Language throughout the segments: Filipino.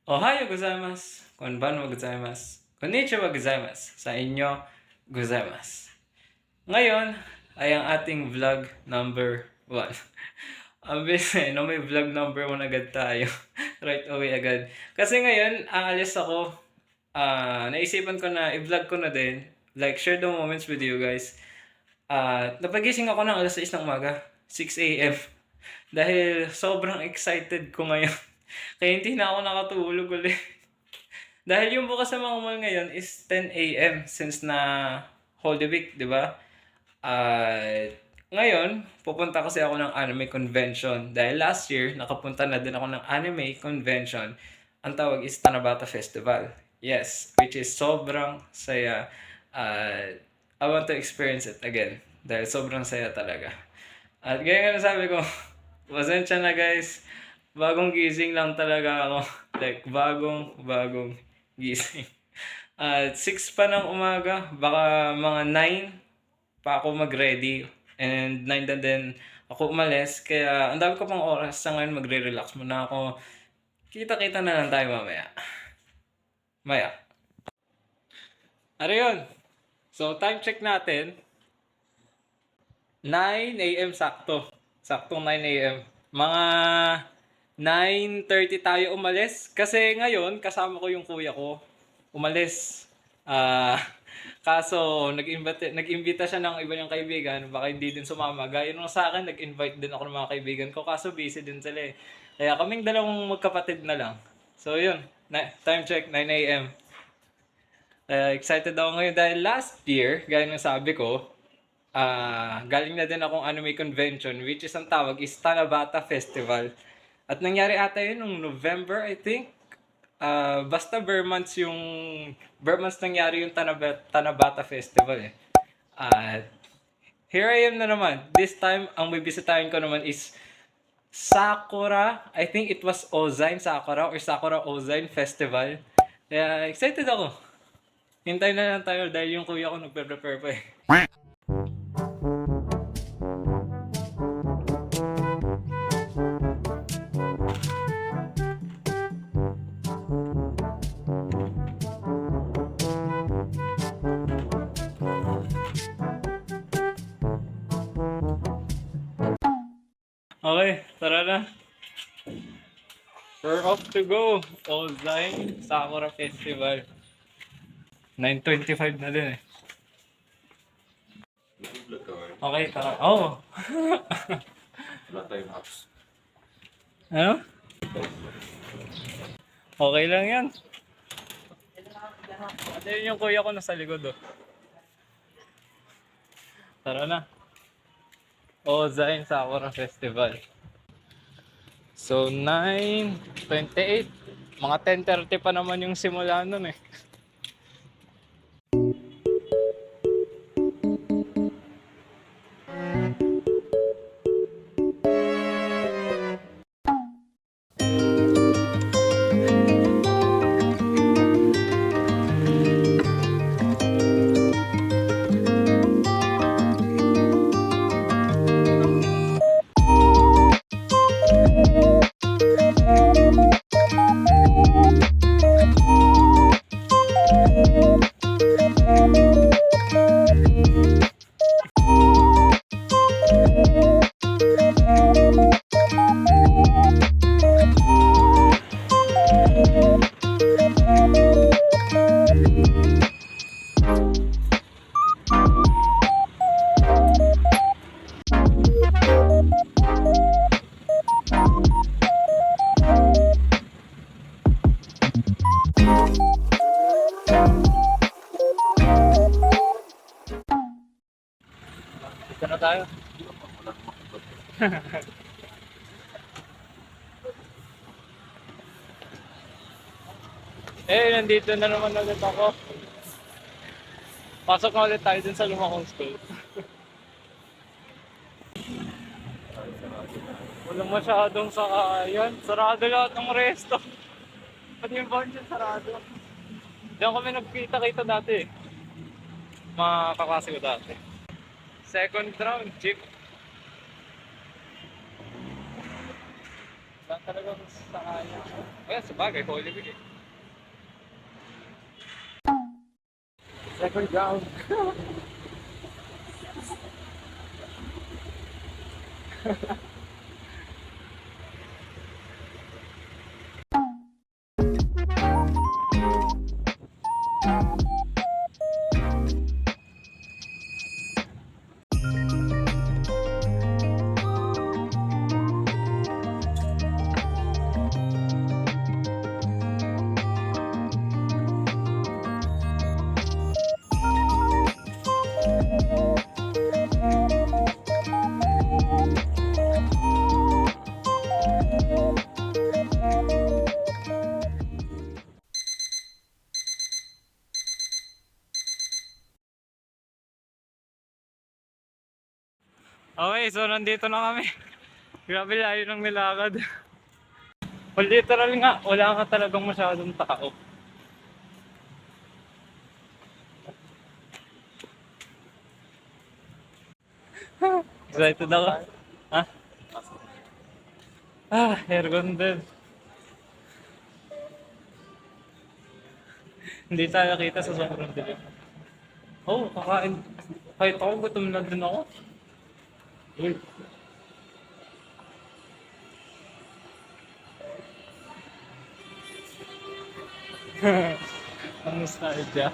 Ohayo gozaimasu, konbanwa gozaimasu, konnichiwa gozaimasu, sa inyo gozaimasu. Ngayon ay ang ating vlog number 1. Ang bilis no, may vlog number 1 agad tayo. Right away agad. Kasi ngayon, aalis ako. Naisipan ko na i-vlog ko na din. Like, share the moments with you guys. Napagising ako ng alas 6 ng umaga. 6 a.m. Dahil sobrang excited ko ngayon. Kaya hindi na ako nakatulog ulit. Dahil yung bukas sa mga mall ngayon is 10 a.m. since na Holy Week, di ba? Ngayon, pupunta kasi ako ng anime convention. Dahil last year, nakapunta na din ako ng anime convention. Ang tawag is Tanabata Festival. Yes, which is sobrang saya. I want to experience it again. Dahil sobrang saya talaga. At gaya nga sabi ko, pasensya na guys. Bagong gising lang talaga ako. Like, bagong gising. At 6 pa ng umaga, baka mga 9 pa ako mag-ready. And 9 na din ako umalis. Kaya, ang dami ko pang oras sa ngayon, magre-relax muna ako. Kita-kita na lang tayo mamaya. Ano yun? So, time check natin. 9 a.m. sakto. Saktong 9 a.m. Mga 9:30 tayo umalis. Kasi ngayon, kasama ko yung kuya ko. Umalis. Kaso, nag-imbita siya ng iba niyang kaibigan. Baka hindi din sumama. Gaya nung sa akin, nag-invite din ako ng mga kaibigan ko. Kaso, busy din sila eh. Kaya kaming dalawang magkapatid na lang. So, yun. Time check, 9 a.m. Excited ako ngayon dahil last year, gaya ng sabi ko, galing na din akong anime convention, which is ang tawag is Tanabata Festival. At nangyari ata yun nung November, I think. Basta bare months nangyari yung Tanabata Festival eh. At here I am na naman. This time, ang bibisitahin ko naman is Sakura. I think it was Ozine Sakura or Sakura Ozine Festival. Kaya excited ako. Hintay na lang tayo dahil yung kuya ko nagpe-prepare pa eh. Okay, tara na. We're off to go. Ozine Sakura Festival. 9:25 na din eh. Okay, tara. Oh! Wala tayong apps. Ano? Okay lang yan. At yun yung kuya ko nasa likod oh. Tara na. Ozine Sakura Festival. So, 9:28. Mga 10:30 pa naman yung simula nun eh. Dito na tayo. Nandito na naman ulit ako. Pasok na ulit tayo dun sa lumang school. Wala masyadong sakayan. Sarado lahat ng resto. Pati yung bound yun, sarado. Diyan kami nagkita-kita dati eh. Mga kaklase ko dati. Second round, jeep. Saan talaga sakayan? Well, sa bagay, Holy Week eh. Second round. Okay, so nandito na kami. Grabe layo ng nilakad. Well, literal nga, wala nga talagang masyadong tao. Excited ako. Ha? Aircon din. Hindi tayo kita sa sobrang dilim. Oh, kakain. Kahit ako, gutom na din ako. Uy. Ang nostalgia.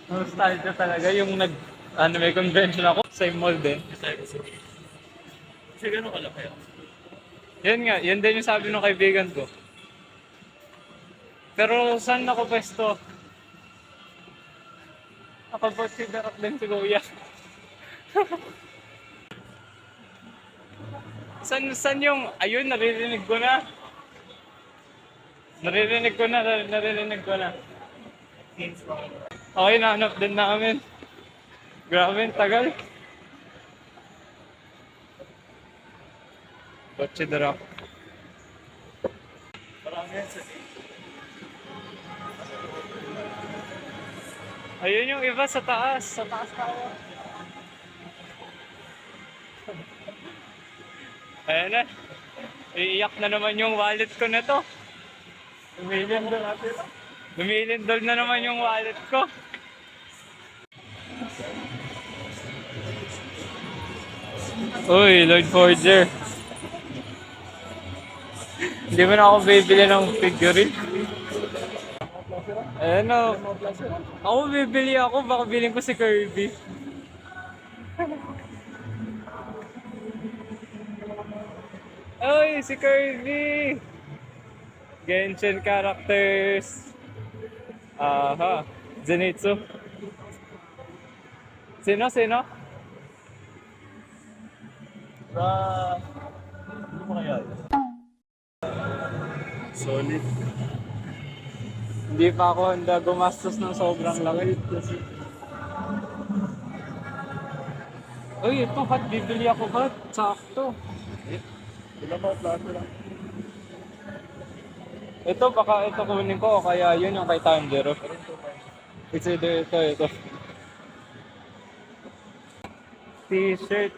Ang nostalgia talaga yung anime convention ako. Same mall din. Kasi gano'n kalaki ako. Yan nga, yan din yung sabi ng kaibigan ko. Pero saan ako pwesto? Nakapagsidarak din si Kuya. Saan yung, ayun, naririnig ko na. Naririnig ko na. Okay, nahanap din namin. Grabe, tagal. Kotse drop. Marami yan sa Ayun yung iba sa taas. Sa taas tayo. Ayan na. Iiyak na naman yung wallet ko na to. Lumilindol na naman yung wallet ko. Uy, Lord Forger. Hindi mo na ako bibili ng figurine. Ayan o. Ako bibili ako, baka bilhin ko si Kirby. Uy, si Kirby! Genshin characters. Aha, Zenitsu. Sino? Ano ba kaya? Solid. Hindi pa ako handa gumastos ng sobrang laki. Uy, ito hat, bibili ako hat. Sakto. Ilan ba plato lang? Ito, baka ito kunin ko, o kaya yun yung kay Tanjiro. It's either ito. T-shirt.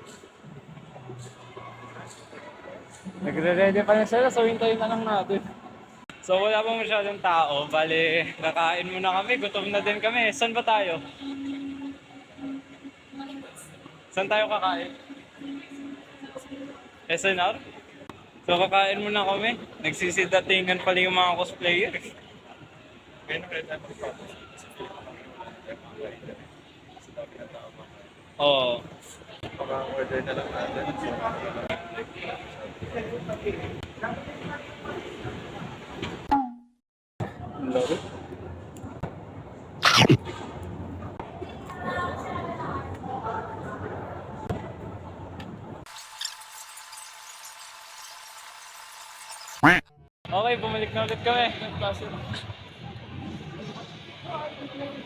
Nagre-ready pa na sila, so hintayin na lang natin. So wala pa masyadong tao, bali kakain muna kami, gutom na din kami. Saan ba tayo? Saan tayo kakain? SNR? So kakain muna kami, nagsisidatingan pala yung mga cosplayer. Kaya na kaya tayo Oo. Paka-order na lang natin. Laro. Okay, bumalik na ulit kami.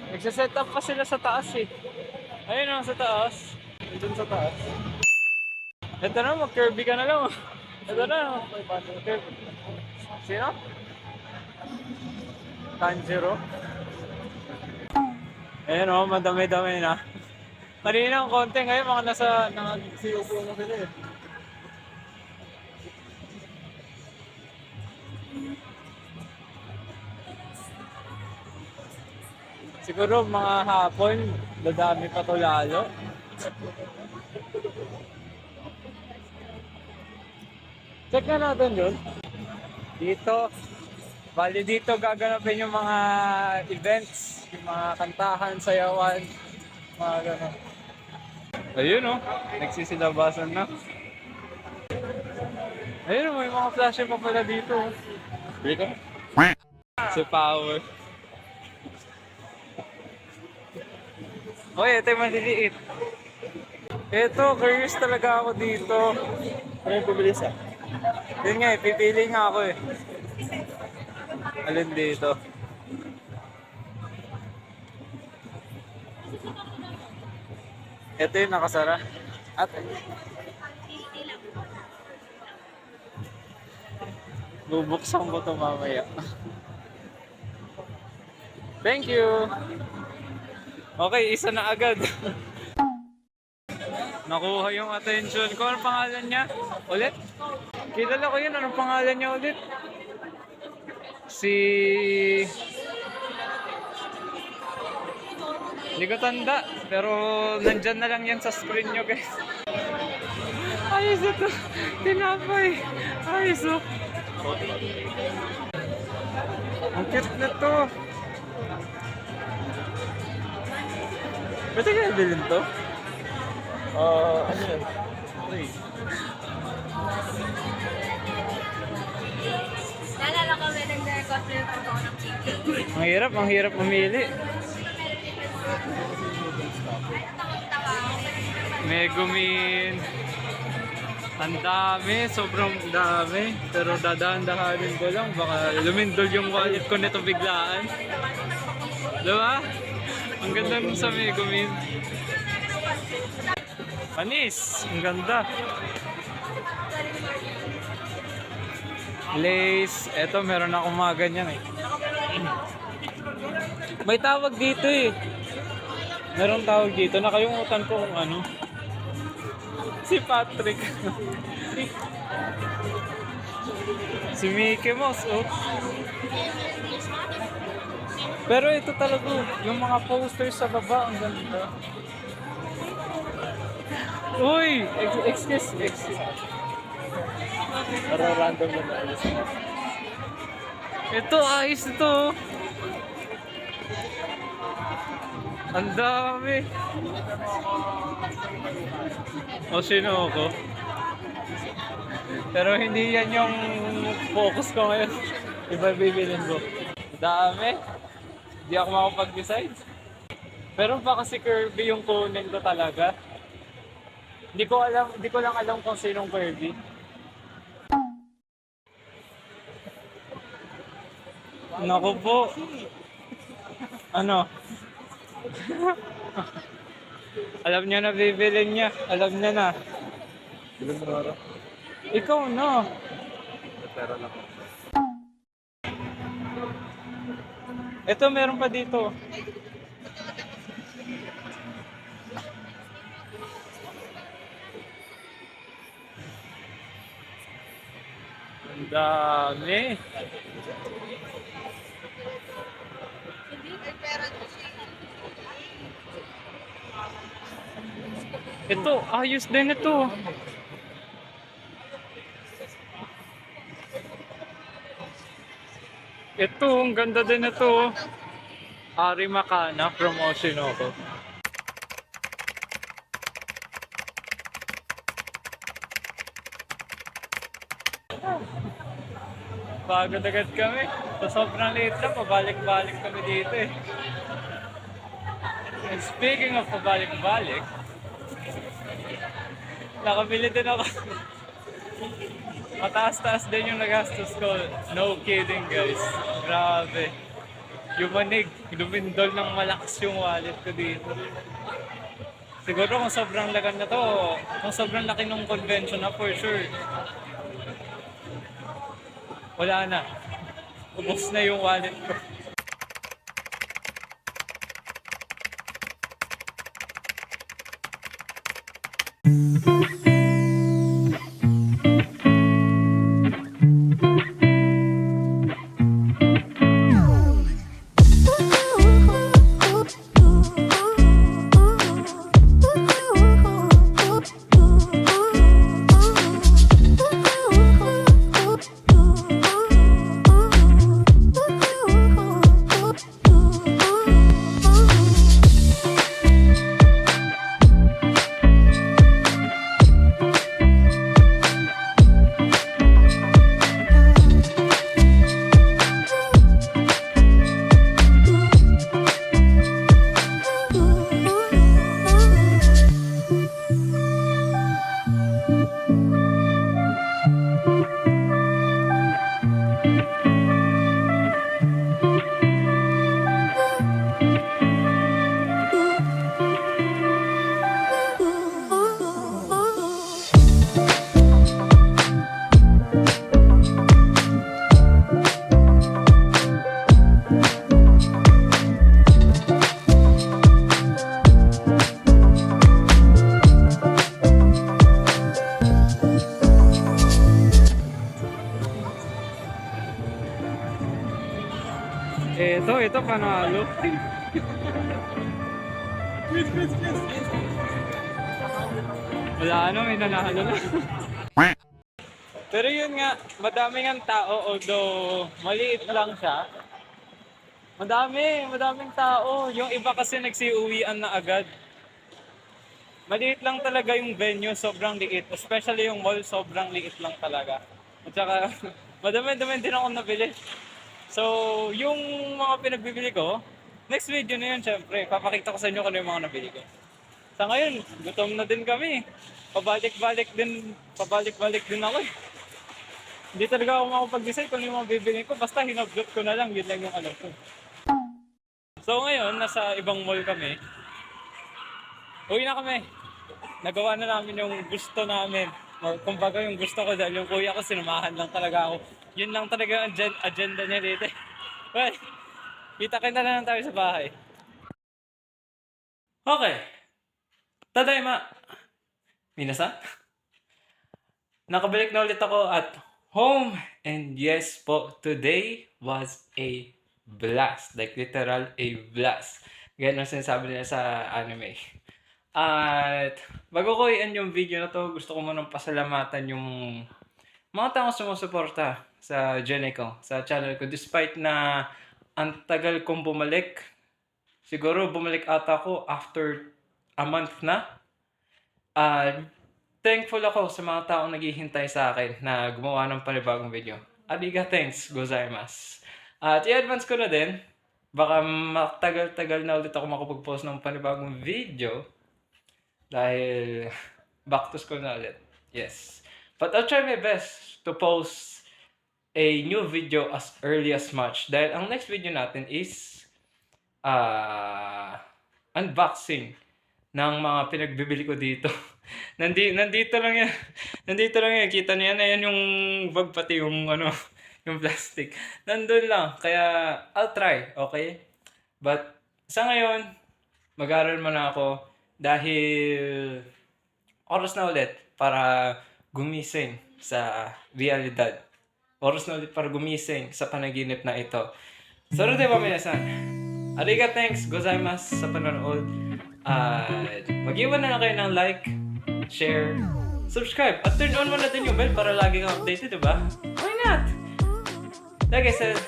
Nagsaset up pa sila sa taas eh. Ayun o, sa taas. Doon sa taas. Ito na, mag-Kirby ka na lang. Ito na, Kirby. Sino? Tanjiro. Ayun o, madami-dami na. Kanina ang konti, ngayon mga nasa COP na sila eh. Siguro mga hapon, dadami pa to lalo. Check na natin yun. Dito, bali dito gaganapin yung mga events, yung mga kantahan, sayawan, mga gano'n. Ayun oh, nagsisilabasan na. Ayun oh, may mga flasher pa pala dito. Dito? Si Power. Oy, ito yung maliliit. Ito, curious talaga ako dito. Ano yung pumilis ah? Yun nga eh, pipili nga ako eh. Alin dito? Ito yung nakasara. At bubuksan ko ito mamaya. Thank you! Okay, isa na agad. Nakuha yung attention ko. Anong pangalan niya? Ulit? Kilala ko yun. Anong pangalan niya ulit? Si... Hindi ko tanda. Pero nandyan na lang yan sa screen nyo guys. Ayos ito. Tinapay. Ayos oh. Ang cute na to. Pwede kaya bilhin to? Ano yan? Free. Naalala ko may nag-cosplay pa ako ng Kiki. Ang hirap mamili. Megumin. Ang dami, sobrang dami. Pero dadaan-dahanin ko lang. Baka lumindol yung wallet ko nito biglaan. Diba? Ang ganda nun sa Megumin. Panis! Ang ganda. Lace. Eto, meron akong mga ganyan eh. May tawag dito eh. Meron tawag dito. Nakalimutan ko kung ano. Si Patrick. Si Mickey Mouse, oh. Pero ito talaga, yung mga posters sa baba, ang ganda. Uy! Excuse. Para random na naalis. Ito, ayos ito. Ang dami. O, sino ako? Pero hindi yan yung focus ko ngayon. Iba bibilin ko. Dami. Hindi ako makapag-decide. Pero baka si Kirby yung kunin ko talaga. Hindi ko lang alam kung sinong Kirby. Naku po. Ano? Alam niya na bibilin niya. Alam niya na. Bilang mo na. Ikaw no. Pera lang. Ito meron pa dito. Ang dami. Ito, ayos din ito. Ito, ang ganda din ito. Ari Makana from Oshinoko. Pagod agad kami. So, sobrang liit lang, pabalik-balik kami dito eh. And speaking of pabalik-balik, nakabili din ako. Mataas-taas din yung nagastos ko. No kidding guys. Grabe. Yung manig, lumindol ng malakas yung wallet ko dito. Siguro kung sobrang lagan na to, kung sobrang laki ng convention na for sure, wala na. Ubos na yung wallet ko. Ito panalo. Wala may nanalo na. Pero yun nga, madaming ang tao, although maliit lang siya. Madaming tao. Yung iba kasi nagsiuwian na agad. Maliit lang talaga yung venue, sobrang liit. Especially yung mall, sobrang liit lang talaga. At saka, madami din ako nabili. So, yung mga pinagbibili ko, next video na yun, syempre. Papakita ko sa inyo kung ano yung mga nabili ko. Sa ngayon, gutom na din kami. Pabalik-balik din ako. Hindi talaga ako makapag-decide kung ano yung mga bibili ko. Basta hinablot ko na lang, yun lang yung alam ko. So ngayon, nasa ibang mall kami. Uwi na kami. Nagawa na namin yung gusto namin. Or kumbaga yung gusto ko dahil yung kuya ko sinamahan lang talaga ako. Yun lang talaga ang agenda niya dito. Well, kita-kita na lang tayo sa bahay. Okay. Tadaima. Minasan. Nakabalik na ulit ako at home. And yes po, today was a blast. Like literal a blast. Ganyan ang sinasabi nila sa anime. At bago ko i-end yung video na to, gusto ko munang pasalamatan yung mga taong sumusuporta sa channel ko, despite na ang tagal kong bumalik. Siguro bumalik ata ako after a month na. Thankful ako sa mga taong naghihintay sa akin na gumawa ng panibagong video. Ariga, thanks, gozaimasu. At i-advance ko na din, baka matagal-tagal na ulit ako makapag-post ng panibagong video dahil back to school na ulit. Yes. But I'll try my best to post a new video as early as March. Dahil ang next video natin is unboxing ng mga pinagbibili ko dito. Nandito lang yan. Kita niyo yan. Ayan yung bag pati yung yung plastic. Nandun lang. Kaya I'll try. Okay? But sa ngayon, mag-aaral muna ako dahil oras na ulit para gumising sa realidad. Oras na ulit para gumising sa panaginip na ito. So, dewa minasan. Ariga, thanks, gozaimasu sa panonood. At mag-iwan na lang kayo ng like, share, subscribe, at turn on mo natin yung bell para lagi kang updated, diba? Why not? Like I said,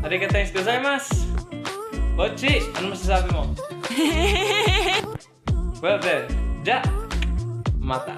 ariga, thanks, gozaimasu. Ochi, ano masasabi mo? Well then, ja, mata.